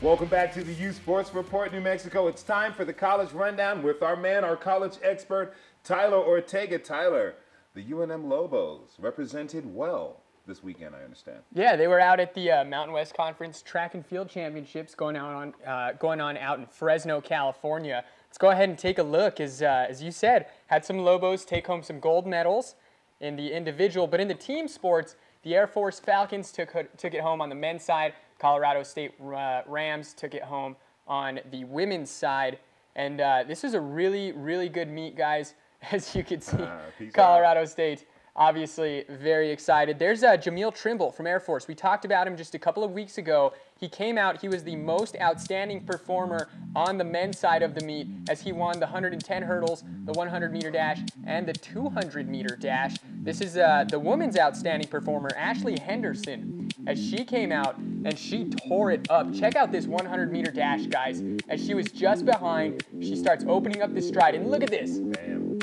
Welcome back to the U Sports Report, New Mexico. It's time for the College Rundown with our man, our college expert, Tyler Ortega. Tyler, the UNM Lobos represented well this weekend, I understand. Yeah, they were out at the Mountain West Conference Track and Field Championships going on out in Fresno, California. Let's go ahead and take a look. As you said, had some Lobos take home some gold medals in the individual, but in the team sports, the Air Force Falcons took it home on the men's side. Colorado State Rams took it home on the women's side. And this was a really, really good meet, guys. As you can see, Colorado State obviously very excited. There's Jameel Trimble from Air Force. We talked about him just a couple of weeks ago. He came out. He was the most outstanding performer on the men's side of the meet as he won the 110 hurdles, the 100-meter dash, and the 200-meter dash. This is the women's outstanding performer, Ashley Henderson, as she came out and she tore it up. Check out this 100-meter dash, guys. As she was just behind, she starts opening up the stride, and look at this. Damn.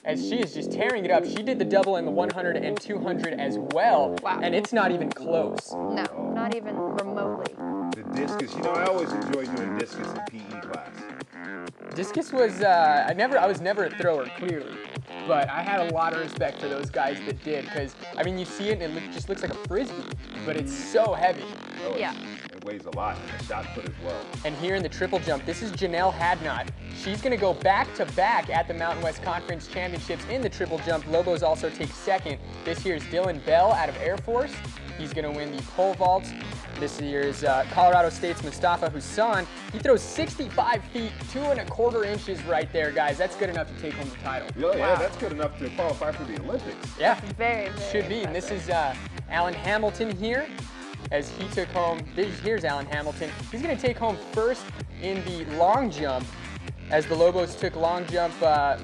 As she is just tearing it up. She did the double in the 100 and 200 as well. Wow. And it's not even close. No, not even remotely. The discus, I always enjoy doing discus in PE class. Discus was, I was never a thrower, clearly. But I had a lot of respect for those guys that did, because, I mean, you see it and it just looks like a frisbee, but it's so heavy. Oh, Yeah. It weighs a lot, and the shot put as well. And here in the triple jump, this is Janelle Hadnot. She's going to go back-to-back at the Mountain West Conference Championships in the triple jump. Lobos also take second. This here's Dylan Bell out of Air Force. He's going to win the pole vault. This year's Colorado State's Mustafa Hassan. He throws 65 feet, 2 1/4 inches right there, guys. That's good enough to take home the title. Yeah, that's good enough to qualify for the Olympics. Yeah, Very, very should be. And this is Alan Hamilton here, as he took home. Here's Alan Hamilton. He's going to take home first in the long jump, as the Lobos took long jump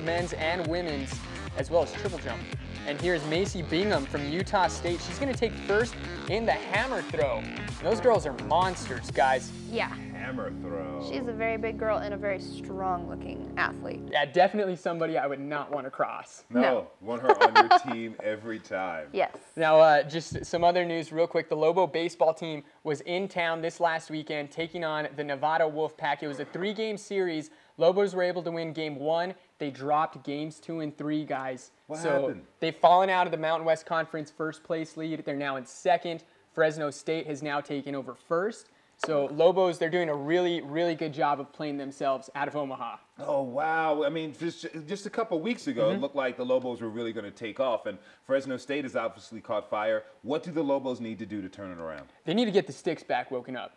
men's and women's, as well as triple jump. And here's Macy Bingham from Utah State. She's going to take first in the hammer throw. Those girls are monsters, guys. Yeah. Hammer throw. She's a very big girl and a very strong-looking athlete. Yeah, definitely somebody I would not want to cross. No, want her on your team every time. Yes. Now, just some other news real quick. The Lobo baseball team was in town this last weekend taking on the Nevada Wolfpack. It was a 3-game series. Lobos were able to win game 1. They dropped games 2 and 3, guys. What so happened? They've fallen out of the Mountain West Conference first place lead. They're now in second. Fresno State has now taken over first. So Lobos, they're doing a really, really good job of playing themselves out of Omaha. Oh, wow. I mean, just a couple weeks ago, it looked like the Lobos were really going to take off, and Fresno State has obviously caught fire. What do the Lobos need to do to turn it around? They need to get the sticks back woken up.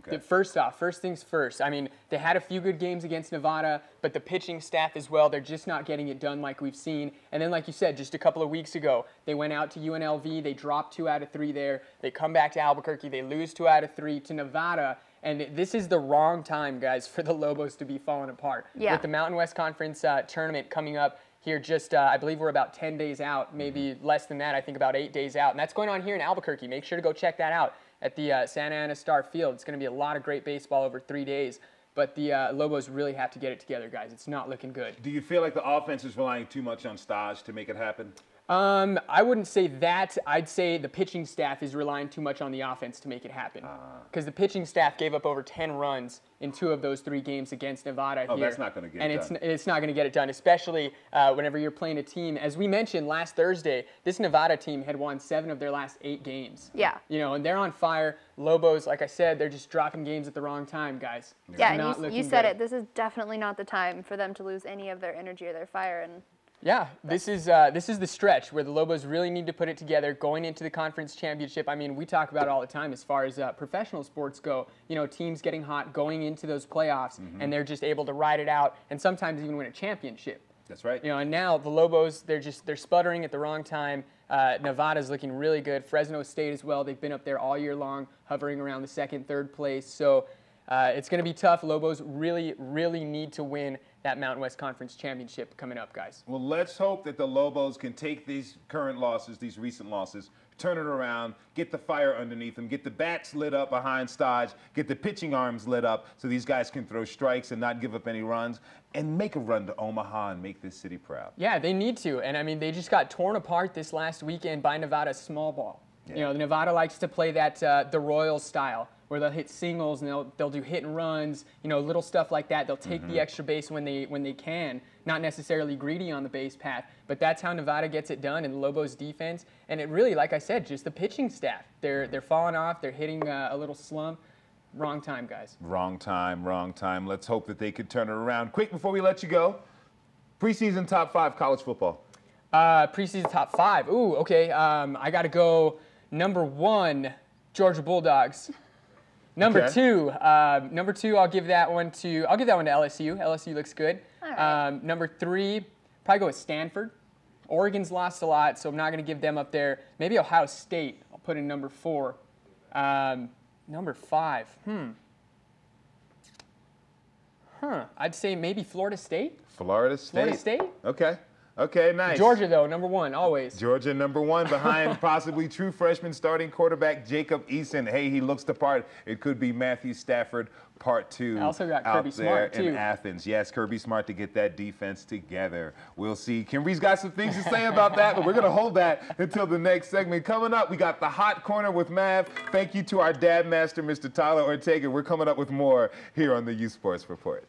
Okay. First things first. I mean, they had a few good games against Nevada, but the pitching staff as well, they're just not getting it done like we've seen. And then, like you said, just a couple of weeks ago, they went out to UNLV. They dropped 2 out of 3 there. They come back to Albuquerque. They lose 2 out of 3 to Nevada. And this is the wrong time, guys, for the Lobos to be falling apart. Yeah. With the Mountain West Conference tournament coming up here just, I believe we're about 10 days out, maybe less than that, I think about 8 days out. And that's going on here in Albuquerque. Make sure to go check that out at the Santa Ana Star Field. It's going to be a lot of great baseball over 3 days. But the Lobos really have to get it together, guys. It's not looking good. Do you feel like the offense is relying too much on Staj to make it happen? I wouldn't say that. I'd say the pitching staff is relying too much on the offense to make it happen. Because the pitching staff gave up over 10 runs in 2 of those 3 games against Nevada here. Oh, that's not going to get it done. And it's not going to get it done, especially whenever you're playing a team. As we mentioned last Thursday, this Nevada team had won 7 of their last 8 games. Yeah. You know, and they're on fire. Lobos, like I said, they're just dropping games at the wrong time, guys. Yeah, Not and you looking said good. it. This is definitely not the time for them to lose any of their energy or their fire. And Yeah, this is the stretch where the Lobos really need to put it together going into the conference championship. I mean, we talk about it all the time as far as professional sports go. You know, teams getting hot going into those playoffs, and they're just able to ride it out and sometimes even win a championship. That's right. You know, and now the Lobos, they're sputtering at the wrong time. Nevada's looking really good. Fresno State as well. They've been up there all year long, hovering around the 2nd, 3rd place. So it's going to be tough. Lobos really, really need to win that Mountain West Conference Championship coming up, guys. Well, let's hope that the Lobos can take these current losses, these recent losses, turn it around, get the fire underneath them, get the bats lit up behind Staj, get the pitching arms lit up so these guys can throw strikes and not give up any runs, and make a run to Omaha and make this city proud. Yeah, they need to. And, I mean, they just got torn apart this last weekend by Nevada's small ball. Yeah. You know, Nevada likes to play that the Royals style, where they'll hit singles and they'll do hit and runs, little stuff like that. They'll take the extra base when they can, not necessarily greedy on the base path. But that's how Nevada gets it done in the Lobos defense. And it really, like I said, just the pitching staff. They're falling off. They're hitting a little slump. Wrong time, guys. Wrong time, wrong time. Let's hope that they could turn it around. Quick, before we let you go, preseason top 5 college football. Preseason top 5. Ooh, okay. I got to go number 1, Georgia Bulldogs. Number Okay. 2, I'll give that one to LSU. LSU looks good. All right. Number 3, probably go with Stanford. Oregon's lost a lot, so I'm not going to give them up there. Maybe Ohio State. I'll put in number 4. Number 5. I'd say maybe Florida State. Florida State. Florida State. Okay. Okay, nice. Georgia, though, number 1, always. Georgia number 1 behind possibly true freshman starting quarterback Jacob Eason. Hey, he looks the part. It could be Matthew Stafford part 2 I also got out Kirby there Smart, in too. Athens. Yes, Kirby Smart to get that defense together. We'll see. Kimberly's got some things to say about that, but we're going to hold that until the next segment. Coming up, we got the Hot Corner with Mav. Thank you to our dad master, Mr. Tyler Ortega. We're coming up with more here on the U Sports Report.